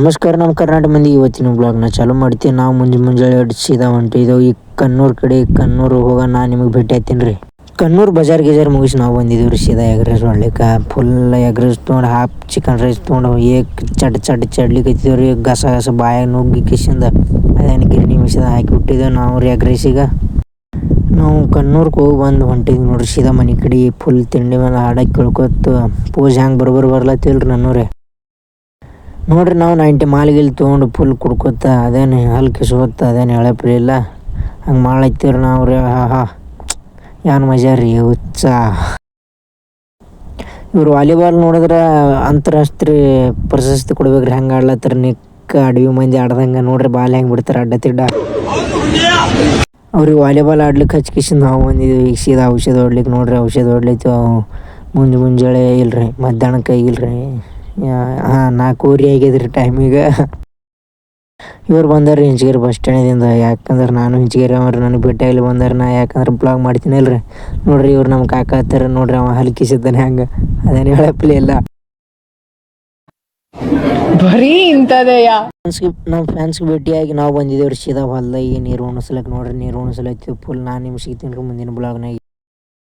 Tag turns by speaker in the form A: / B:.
A: ನಮಸ್ಕಾರ, ನಮ್ಮ ಕರ್ನಾಟಕ ಮಂದಿ. ಇವತ್ತಿನ ಬ್ಲಾಗ್ನ ಚಾಲೂ ಮಾಡ್ತೀವಿ. ನಾವು ಮುಂಜಾನೆ ಸೀದಾ ಹೊಂಟಿದ್ದೆವು ಈ ಕಣ್ಣೂರು ಕಡೆ. ಕಣ್ಣೂರು ಹೋಗ ನಾನು ನಿಮಗೆ ಭೇಟಿ ಆಯ್ತೀನಿ ರೀ. ಕಣ್ಣೂರು ಬಜಾರ್ ಗಿಜಾರ್ ಮುಗಿಸಿ ನಾವು ಬಂದಿದ್ದೀವಿ ರೀ ಸೀದಾ ಎಗ್ ರೈಸ್ ಮಾಡ್ಲಿಕ್ಕೆ. ಫುಲ್ ಎಗ್ ರೈಸ್ ತೊಗೊಂಡು ಹಾಫ್ ಚಿಕನ್ ರೈಸ್ ತೊಗೊಂಡು ಚಡ್ಲಿಕ್ಕೆ ರೀ. ಗಸ ಬಾಯಾಗ ನುಗ್ಗಿ ಕಿಶಿಂದ ಅದೇನು ಗಿರಣಿ ಮಿಷಿದ ಹಾಕಿಬಿಟ್ಟಿದ್ದೆವು ನಾವು ರೀ ಎಗ್ ರೈಸಿಗೆ. ನಾವು ಕಣ್ಣೂರ್ಗೆ ಹೋಗಿ ಬಂದು ಹೊಂಟಿದ್ವಿ ನೋಡ್ರಿ ಸೀದಾ ಮನೆ ಕಡೆ. ಫುಲ್ ತಿಂಡಿ ಮೇಲೆ ಹಾಡಾಕಿ ಕೇಳ್ಕೊತ ಪೂಜೆ ಹ್ಯಾಂಗೆ ಬರ್ಲತ್ತಿಲ್ರಿ ನನ್ನೂರೇ ನೋಡ್ರಿ. ನಾವು 90 ಮಾಲಿಗೆಲ್ಲಿ ತೊಗೊಂಡು ಫುಲ್ ಕುಡ್ಕೊತ ಅದೇನು ಹಲ್ ಕಿಸ್ಕೊತ ಅದೇನು ಹೇಳಪ್ಲಿಲ್ಲ ಹಂಗೆ ಮಾಡತ್ತೀವ್ರಿ ನಾವು ರೀ. ಏನು ಮಜಾ ರೀ, ಹುಚ್ಚ. ಇವ್ರು ವಾಲಿಬಾಲ್ ನೋಡಿದ್ರೆ ಅಂತಾರಾಷ್ಟ್ರೀಯ ಪ್ರಶಸ್ತಿ ಕೊಡ್ಬೇಕ್ರಿ. ಹೆಂಗೆ ಆಡ್ಲತ್ತಾರ ನಿಕ್ಕ ಅಡವಿ ಮಂದಿ ಆಡ್ದಂಗೆ ನೋಡ್ರಿ. ಬಾಲ್ ಹೆಂಗೆ ಬಿಡ್ತಾರೆ ಅಡ್ಡ ತಿಡ್ಡ. ಅವ್ರಿಗೆ ವಾಲಿಬಾಲ್ ಆಡ್ಲಿಕ್ಕೆ ಹಚ್ಕಿಸಿಂದ ನಾವು ಬಂದಿದ್ದೀವಿ ಈಗ ಸೀದಾ ಔಷಧ ಹೊಡ್ಲಿಕ್ಕೆ ನೋಡ್ರಿ. ಔಷಧ ಹೊಡ್ಲಿತ್ತು ಮುಂಜಾನೆ ಇಲ್ರಿ, ಮಧ್ಯಾಹ್ನಕ್ಕೆ ಇಲ್ರಿ. 4 ಆಗ್ಯದ್ರಿ ಟೈಮಿಗೆ. ಇವ್ರು ಬಂದಾರ ಇಂಚಗೇರಿ ಬಸ್ ಸ್ಟ್ಯಾಂಡಿಂದ. ಯಾಕಂದ್ರೆ ನಾನು ಇಂಚಗೇರಿ ಅವ್ರು ನನಗೆ ಭೇಟಿಯಾಗಲಿ ಬಂದಾರ. ನಾ ಯಾಕಂದ್ರೆ ಬ್ಲಾಗ್ ಮಾಡ್ತೀನಿ ಅಲ್ರಿ. ನೋಡ್ರಿ ಇವ್ರು ನಮ್ಮ ಕಾಕ ಹತ್ತಾರ ನೋಡ್ರಿ. ಅವ ಹಲ್ಕಿಸಿದ್ದಾನೆ ಹಂಗೆ ಅದೇನು ಹೇಳಪ್ಲಿ ಇಲ್ಲ.
B: ಬರೀ ಇಂಥದೆಯ
A: ನಮ್ಮ ಫ್ಯಾನ್ಸ್ಗೆ ಭೇಟಿಯಾಗಿ ನಾವು ಬಂದಿದ್ದೇವ್ರಿ ಸೀದಾ ಹೊಲ್ದಾಗಿ ನೀರು ಉಣಿಸ್ಲಕ್ಕೆ ನೋಡ್ರಿ. ನೀರು ಉಣಿಸ್ಲತ್ತೀವಿ ಫುಲ್. ನಾನು ನಿಮ್ಗೆ ಸಿಗ್ತೀನಿ ರೀ ಮುಂದಿನ ಬ್ಲಾಗ್ನಾಗ.